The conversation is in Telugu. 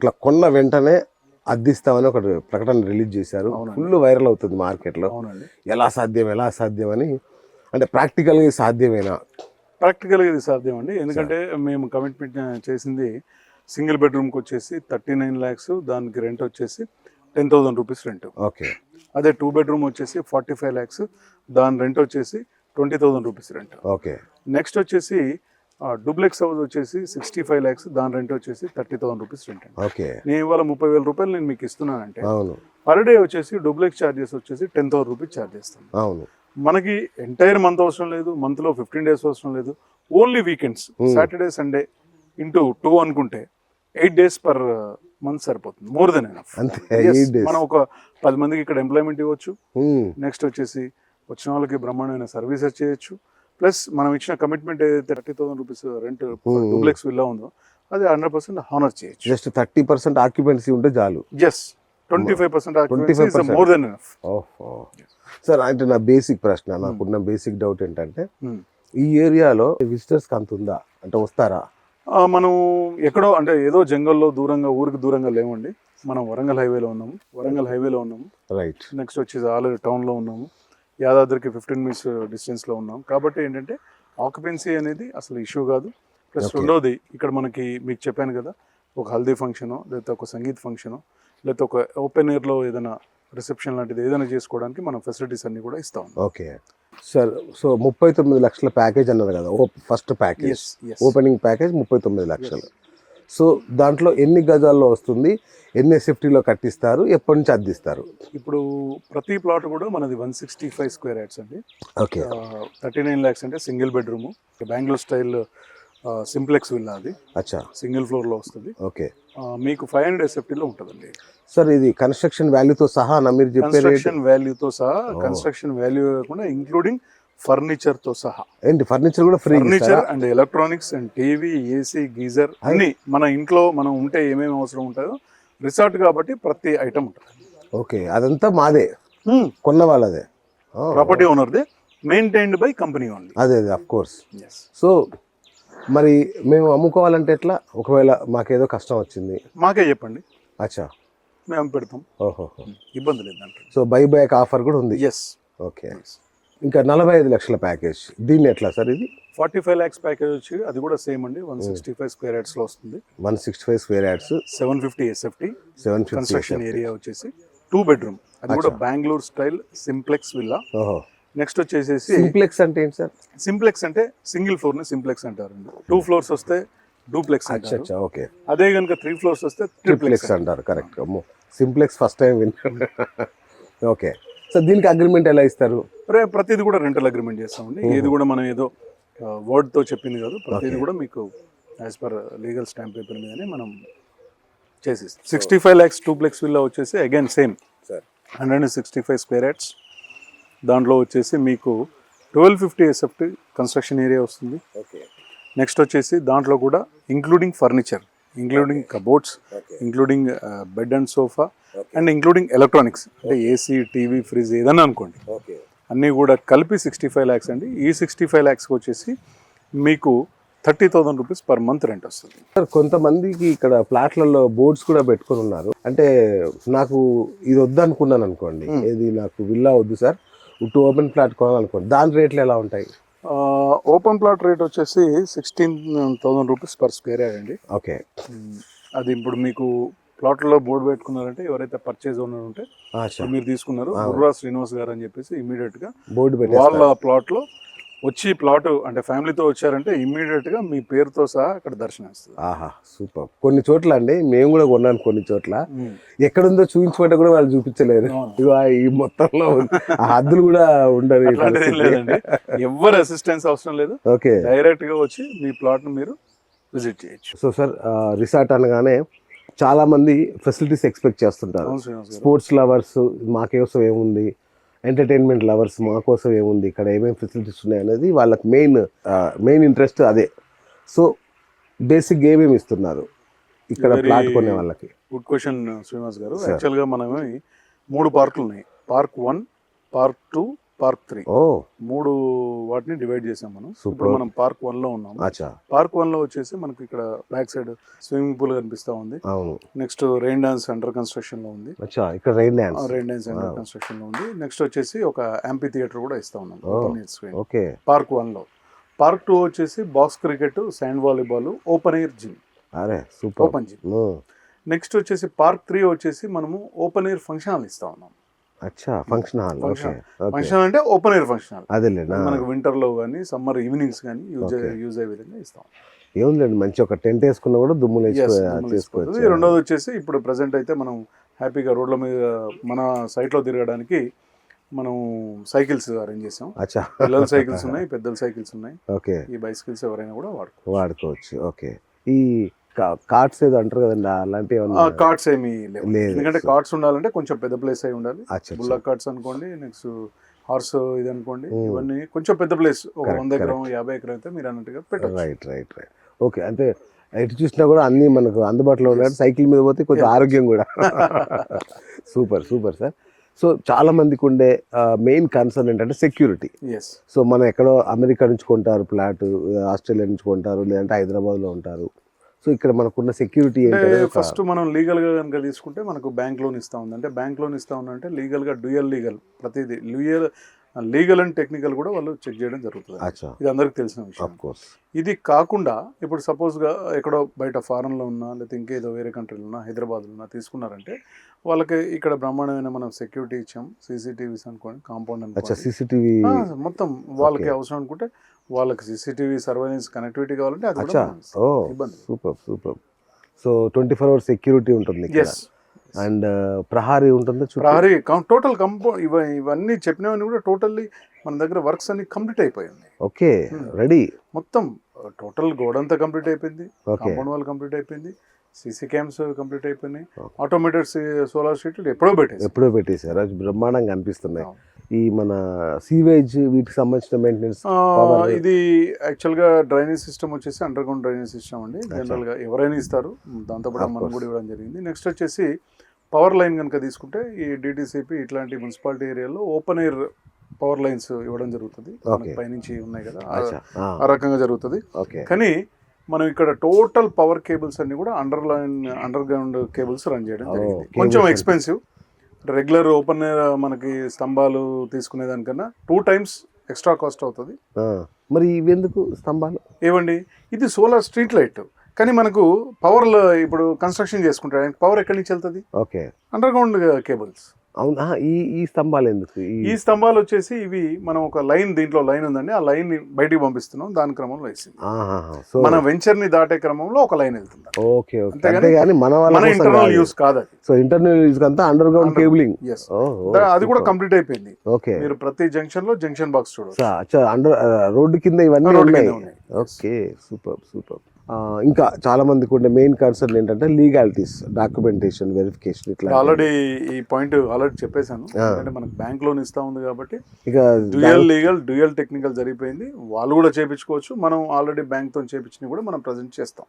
ఇట్లా కొన్న వెంటనే అద్దిస్తామని ఒక ప్రకటన రిలీజ్ చేశారు. ఫుల్ వైరల్ అవుతుంది మార్కెట్లో. ఎలా సాధ్యం అని. అంటే ప్రాక్టికల్గా సాధ్యమేనా? ప్రాక్టికల్గా ఇది సాధ్యం అండి. ఎందుకంటే మేము కమిట్మెంట్ చేసింది సింగిల్ బెడ్రూమ్కి వచ్చేసి 39 lakhs, దానికి రెంట్ వచ్చేసి 10,000 rupees రెంట్. ఓకే. అదే 2 bedroom వచ్చేసి 45 lakhs, దాని రెంట్ వచ్చేసి 20,000 rupees రెంట్. ఓకే. నెక్స్ట్ వచ్చేసి డూప్లెక్స్ హౌస్ వచ్చేసి 65 lakhs, దాని రెంట్ వచ్చేసి 30,000 rupees రెంట్. ఓకే. నేను ఇవాళ 30,000 రూపాయలు నేను మీకు ఇస్తున్నానంటే అవును, పర్ డే వచ్చేసి డూప్లెక్స్ ఛార్జెస్ వచ్చేసి 10,000 rupees ఛార్జ్ చేస్తాను. అవును. మనకి ఎంటైర్ మంత్ అవసరం లేదు, మంత్లో 15 days అవసరం లేదు, only weekends Saturday Sunday into 2 అనుకుంటే 8 days per month సరిపోతుంది. More than enough. మనం ఒక 10 మందికి ఇక్కడ ఎంప్లాయ్మెంట్ ఇవ్వచ్చు. నెక్స్ట్ వచ్చేసి వచ్చిన వాళ్ళకి బ్రహ్మాండమైన సర్వీసెస్ చేయొచ్చు. ప్లస్ మనం ఇచ్చిన కమిట్మెంట్ ఏదైతే 30,000 rupees రెంట్ డూప్లెక్స్ విల్లా ఉందో అది 100% హానర్ చేయొచ్చు. జస్ట్ 30% ఆక్యుపెన్సీ ఉంటే చాలు. Just 25% occupancy is more than enough. ఓహో సార్, అంటే నా బేసిక్ ప్రశ్న, నాకున్న బేసిక్ డౌట్ ఏంటంటే ఈ ఏరియాలో విజిటర్స్ అంత ఉందా? అంటే వస్తారా? మనం ఎక్కడో అంటే ఏదో జంగల్లో దూరంగా ఊరికి దూరంగా లేమండి. మనం వరంగల్ హైవేలో ఉన్నాము. రైట్. నెక్స్ట్ వచ్చేసి ఆల్రెడీ టౌన్లో ఉన్నాము. యాదాద్రికి 15 minutes డిస్టెన్స్లో ఉన్నాం. కాబట్టి ఏంటంటే ఆక్యుపెన్సీ అనేది అసలు ఇష్యూ కాదు. ప్లస్ రెండోది ఇక్కడ మనకి మీకు చెప్పాను కదా, ఒక హల్దీ ఫంక్షను, లేకపోతే ఒక సంగీత్ ఫంక్షను, లేకపోతే ఒక ఓపెన్ ఎయిర్లో ఏదైనా రిసెప్షన్ లాంటిది ఏదైనా చేసుకోవడానికి మనం ఫెసిలిటీస్ అన్ని కూడా ఇస్తాం. Okay sir. సో 39 లక్షల ప్యాకేజ్ అన్నారు కదా, ఫస్ట్ ప్యాకేజ్, ఓపెనింగ్ ప్యాకేజ్ 39 లక్షలు. సో దాంట్లో ఎన్ని గజాల్లో వస్తుంది, ఎన్ని SFTలో కట్టిస్తారు, ఎప్పటి నుంచి అద్దిస్తారు? ఇప్పుడు ప్రతి ప్లాట్ కూడా మనది 165 square yards అండి. ఓకే. 39 lakhs అంటే single bedroom, Bengaluru style simplex villa. అది అచ్చా, సింగిల్ ఫ్లోర్లో వస్తుంది. ఓకే. మీకు 500 SFTలో ఉంటుందండి. సార్ ఇది కన్స్ట్రక్షన్ వాల్యూతో సహా మీరు చెప్పే కన్స్ట్రక్షన్ వాల్యూతో సహా, కన్స్ట్రక్షన్ వాల్యూ కాకుండా ఇంక్లూడింగ్ ఫర్నిచర్ తో సహా. ఏంటి ఫర్నిచర్ కూడా free? Furniture and electronics and TV, AC, geyser అన్ని మన ఇంట్లో మనం ఉంటే ఏమేమి అవసరం ఉంటాయో, రిసార్ట్ కాబట్టి ప్రతి ఐటమ్ ఉంటుంది. ఓకే, అదంతా మాదే, కొన్న వాళ్ళదే, ప్రాపర్టీ ఓనర్దే, మెయింటైన్డ్ బై కంపెనీ ఓన్లీ. అదే ఆఫ్ కోర్స్. సో మరి మేము అమ్ముకోవాలంటే ఎట్లా? ఒకవేళ మాకేదో కష్టం వచ్చింది మాకే చెప్పండి. అచ్చా, మేము పెడతాం. ఓహో, ఇబ్బంది లేదంటే. సో బై బ్యాక్ ఆఫర్ కూడా ఉంది. ఎస్. ఓకే. ఇంకా 45 లక్షల ప్యాకేజ్, దీన్ని ఎట్లా సార్? ఇది 45 lakhs ప్యాకేజ్ వచ్చి అది కూడా సేమ్ అండి. 165 square yards లో వస్తుంది. 165 square yards, 750 SFT, 750 construction area వచ్చేసి 2 bedroom. అది కూడా బెంగళూరు స్టైల్ సింప్లెక్స్ విల్లా. ఓహో. నెక్స్ట్ వచ్చేసి సింప్లెక్స్ అంటే ఏంటి సార్? సింప్లెక్స్ అంటే సింగిల్ ఫ్లోర్ ని సింప్లెక్స్ అంటారు. 2 floors వస్తే డూప్లెక్స్ అంటారు. ఓకే. అదే కనుక 3 floors వస్తే ట్రిప్లెక్స్ అంటారు. కరెక్ట్. సింప్లెక్స్ ఫస్ట్ టైం విన్నాను. ఓకే. సో దీనికి అగ్రిమెంట్ ఎలా ఇస్తారు? ప్రతిది కూడా రెంటల్ అగ్రిమెంట్ చేస్తామండి. ఏది కూడా మనం ఏదో వర్డ్ తో చెప్పింది కాదు, ప్రతిది కూడా మీకు as per legal stamp paper మీదనే మనం చేసేస్తాం. 65 lakhs డూప్లెక్స్ విల్లా వచ్చేసి అగైన్ సేమ్ 165 square yards. దాంట్లో వచ్చేసి మీకు 1250 SFT కన్స్ట్రక్షన్ ఏరియా వస్తుంది. నెక్స్ట్ వచ్చేసి దాంట్లో కూడా including furniture, including cupboards, including bed and sofa and including electronics అంటే ఏసీ, టీవీ, ఫ్రిడ్జ్ ఏదన్నా అనుకోండి, అన్నీ కూడా కలిపి 65 lakhs అండి. ఈ 65 lakhs వచ్చేసి మీకు 30,000 rupees per month రెంట్ వస్తుంది. సార్ కొంతమందికి ఇక్కడ ఫ్లాట్లలో బోర్డ్స్ కూడా పెట్టుకొని ఉన్నారు. అంటే నాకు ఇది వద్దనుకున్నాను అనుకోండి, ఏది నాకు విల్లా వద్దు సార్, ఓపెన్ ఫ్లాట్ కొనాలనుకోండి, దాని రేట్లు ఎలా ఉంటాయి? ఓపెన్ ప్లాట్ రేట్ వచ్చేసి 16,000 rupees per square yard అండి. ఓకే. అది ఇప్పుడు మీకు ప్లాట్లో బోర్డు పెట్టుకున్నారంటే ఎవరైతే పర్చేజ్ ఓనర్ ఉంటే మీరు తీసుకున్నారు బుర్రా శ్రీనివాస్ గారు అని చెప్పేసి ఇమీడియట్ గా బోర్డు వాళ్ళ ప్లాట్ లో వచ్చి ప్లాట్ అంటే ఫ్యామిలీతో వచ్చారంటే ఇమ్మీడియట్ గా మీ పేరుతో సహా అక్కడ దర్శనం ఇస్తుంది. ఆహా, సూపర్. కొన్ని చోట్ల అండి మేము కూడా కొన్నాను, కొన్ని చోట్ల ఎక్కడుందో చూపించుకుంటే కూడా వాళ్ళు చూపించలేరు. ఈ మొత్తంలో హద్దులు కూడా ఉండదు, లేదండి. ఎవరు అసిస్టెన్స్ అవసరం లేదు. ఓకే, డైరెక్ట్ గా వచ్చి మీ ప్లాట్ ను మీరు విజిట్ చేయొచ్చు. సో సార్ రిసార్ట్ అనగానే చాలా మంది ఫెసిలిటీస్ ఎక్స్పెక్ట్ చేస్తుంటారు. స్పోర్ట్స్ లవర్స్ మా కోసం ఏముంది, ఎంటర్టైన్మెంట్ లవర్స్ మా కోసం ఏముంది, ఇక్కడ ఏమేమి ఫెసిలిటీస్ ఉన్నాయి అనేది వాళ్ళకి మెయిన్ ఇంట్రెస్ట్ అదే. సో బేసిక్ ఏమేమి ఇస్తున్నారు ఇక్కడ ప్లాట్ కొనే వాళ్ళకి? గుడ్ క్వశ్చన్ శ్రీనివాస్ గారు. యాక్చువల్గా మనమే 3 పార్కులు ఉన్నాయి. పార్క్ 1, పార్క్ 2, పార్క్ 3 ఓ 3 వాటిని డివైడ్ చేసాం మనం. Super. ఇప్పుడు మనం పార్క్ 1 లో ఉన్నాం. అచ్చా పార్క్ 1 లో వచ్చేసి మనకు ఇక్కడ బ్యాక్ సైడ్ స్విమ్మింగ్ పూల్ కనిపిస్తా ఉంది. అవును next rain dance under construction లో ఉంది. అచ్చా ఇక్కడ rain dance rain dance under construction లో ఉంది. నెక్స్ట్ వచ్చేసి ఒక యాంపీ థియేటర్ కూడా ఇస్తా ఉన్నాం Oh. Open air screen okay park 1 లో. పార్క్ 2 వచ్చేసి box cricket, sand volleyball, open air gym, అరే సూపర్ ఓపెన్ జిమ్. నెక్స్ట్ వచ్చేసి పార్క్ 3 వచ్చేసి మనము ఓపెన్ ఎయిర్ ఫంక్షన్ హాల్ ఇస్తా ఉన్నాం. అచ్చా function hall okay function okay function hall అంటే ఓపెన్ ఎయిర్ ఫంక్షన్ హాల్. అదేలేనా మనకు వింటర్ లో కానీ సమ్మర్ ఈవినింగ్స్ కానీ Okay. యూజ్ అయ్యే విధంగా ఇస్తాం. ఏముందండి మంచి ఒక టెంట్ వేసుకున్నా కూడా దుమ్ము Yes, లేచిపోయి చేసుకోవచ్చు. రెండోది వచ్చేసి ఇప్పుడు ప్రెసెంట్ అయితే మనం హ్యాపీగా రోడ్ల మీద మన సైట్లో తిరగడానికి మనం సైకిల్స్ అరేంజ్ చేసాం. అచ్చా పిల్లల సైకిల్స్ ఉన్నాయి, పెద్దల సైకిల్స్ ఉన్నాయి. ఓకే ఈ బైసికల్స్ ఎవరైనా కూడా వాడుకోవచ్చు. ఓకే ఈ కార్డ్స్ ఏదో అంటారు కదండి అలాంటివి ఏమన్నా కార్డ్స్ ఏమీ లేవు. లేదు. ఎందుకంటే కార్డ్స్ ఉండాలంటే కొంచెం పెద్ద ప్లేస్ అయి ఉండాలి. అచ్చా బుల్లా కార్డ్స్ అనుకోండి, నెక్స్ట్ హార్స్ ఇది అనుకోండి, Hmm. ఇవన్నీ కొంచెం పెద్ద ప్లేస్, ఒక Correct, 100 ఎకరం 50 ఎకరం అయితే మీరు అన్నట్టుగా పెట్టచ్చు. రైట్ ఓకే అంటే ఎటు చూసినా కూడా అన్ని మనకు అందుబాటులో ఉన్నాయి. సైకిల్ మీద పోతే కొంచెం ఆరోగ్యం కూడా సూపర్ సార్. సో చాలా మందికి ఉండే మెయిన్ కన్సర్న్ ఏంటంటే సెక్యూరిటీ. ఎస్, సో మనం ఎక్కడో అమెరికా నుంచి కొంటారు ప్లాట్, ఆస్ట్రేలియా నుంచి కొంటారు, లేదంటే హైదరాబాద్లో ఉంటారు. సో ఇక్కడ మనకున్న సెక్యూరిటీ అంటే ఏంటంటే ఫస్ట్ మనం లీగల్ గా కనుక తీసుకుంటే మనకు బ్యాంక్ లోన్ ఇస్తా ఉంది. అంటే బ్యాంక్ లోన్ ఇస్తా ఉందంటే లీగల్ గా డ్యూయల్ లీగల్ ప్రతిదీ లీగల్ అండ్ టెక్నికల్ కూడా వాళ్ళు చెక్ చేయడం జరుగుతుంది. అచ్చా ఇది అందరికి తెలిసిన విషయం. ఆఫ్ కోర్స్ ఇది కాకుండా ఇప్పుడు సపోజ్గా ఎక్కడో బయట ఫారెన్లో ఉన్నా, లేకపోతే ఇంకేదో వేరే కంట్రీలో ఉన్నా, హైదరాబాద్లో ఉన్నా తీసుకున్నారంటే వాళ్ళకి ఇక్కడ బ్రహ్మాండమైన మనం సెక్యూరిటీ ఇచ్చాం. సీసీటీవీస్ అనుకోండి, కాంపౌండ్ అచ్చా అనుకోండి, సీసీటీవీ మొత్తం వాళ్ళకి అవసరం అనుకుంటే వాళ్ళకి సీసీటీవీ సర్వేలెన్స్ కనెక్టివిటీ కావాలంటే అది కూడా అచ్చా మనం ఇస్తాం. ఓ ఇబ్బంది. సూపర్ సో 24 hours సెక్యూరిటీ ఉంటుంది ఇక్కడ. ఎస్, అండ్ ప్రహారీ ఉంటుంది ప్రహరీ టోటల్ కంపౌండ్ ఇవన్నీ చెప్పినవన్నీ కూడా టోటల్లీ మన దగ్గర వర్క్స్ అన్ని కంప్లీట్ అయిపోయింది. ఓకే రెడీ మొత్తం టోటల్ గోడంతా కంప్లీట్ అయిపోయింది, ఓకే కాంపౌండ్ వాల్ కంప్లీట్ అయిపోయింది, సీసీ క్యామ్స్ కంప్లీట్ అయిపోయినాయి, Okay. ఆటోమేటెడ్ సోలార్ స్ట్రీట్లు ఎప్పుడో పెట్టేసి అది బ్రహ్మాండంగా అనిపిస్తున్నాయి. ఈ మన సీవేజ్ వీటికి సంబంధించిన మెయింటెనెన్స్ ఇది యాక్చువల్గా డ్రైనేజ్ సిస్టమ్ వచ్చేసి అండర్ గ్రౌండ్ డ్రైనేజ్ సిస్టమ్ అండి. జనరల్గా ఎవరైనా ఇస్తారు, దాంతోపాటు మనం కూడా ఇవ్వడం జరిగింది. నెక్స్ట్ వచ్చేసి పవర్ లైన్ కనుక తీసుకుంటే ఈ డిటిసిపి ఇట్లాంటి మున్సిపాలిటీ ఏరియాలో ఓపెన్ ఎయిర్ పవర్ లైన్స్ ఇవ్వడం జరుగుతుంది. మనకి పైనుంచి ఉన్నాయి కదా, ఆ రకంగా జరుగుతుంది. ఓకే కానీ మనం ఇక్కడ టోటల్ పవర్ కేబుల్స్ అన్ని కూడా అండర్ గ్రౌండ్ కేబుల్స్ రన్ చేయడం జరిగింది. కొంచెం ఎక్స్పెన్సివ్, రెగ్యులర్ ఓపెన్ మనకి స్తంభాలు తీసుకునే దానికన్నా 2 times ఎక్స్ట్రా కాస్ట్ అవుతుంది. మరి ఇవెందుకు స్తంభాలు ఏవండి, ఇది సోలార్ స్ట్రీట్ లైట్, కానీ మనకు పవర్ ఇప్పుడు కన్స్ట్రక్షన్ చేసుకుంటాడు, పవర్ ఎక్కడి నుంచి వెళ్తుంది? Okay under ground cables. అవునా ఈ స్తంభాలు ఎందుకు ఈ స్తంభాలు వచ్చేసి ఇవి మనం ఒక లైన్, దీంట్లో లైన్ ఉందండి, ఆ లైన్ ని బయటికి పంపిస్తున్నాం, దాని క్రమంలో వేసింది. సో మన వెంచర్ ని దాటే క్రమంలో ఒక లైన్ వెళ్తుంది. ఓకే అంతేగాని మన ఇంటర్నల్ యూస్ కాదు అది. సో ఇంటర్నల్ యూస్ అంతా అండర్ గ్రౌండ్ కేబులింగ్. Yes. అది కూడా కంప్లీట్ అయిపోయింది. ఓకే మీరు ప్రతి జంక్షన్ లో జంక్షన్ బాక్స్ చూడవచ్చు. అచ్చా అండర్ రోడ్డు కింద ఇవన్నీ రోడ్డు ఉన్నాయి. కింద ఉన్నాయి. ఓకే సూపర్ ఇంకా చాలా మందికి ఉండే మెయిన్ కన్సర్న్ ఏంటంటే లీగాలిటీస్, డాక్యుమెంటేషన్, వెరిఫికేషన్ ఇట్లా. ఆల్రెడీ ఈ పాయింట్ ఆల్రెడీ చెప్పేశాను. ఎందుకంటే మనకు బ్యాంక్ లోన్ ఇస్తా ఉంది కాబట్టి ఇక డ్యూయల్ లీగల్, డ్యూయల్ టెక్నికల్ జరిగిపోయింది. వాళ్ళు కూడా చేయించుకోవచ్చు. మనం ఆల్రెడీ బ్యాంక్ తో చేయించినవి కూడా మనం ప్రజెంట్ చేస్తాం.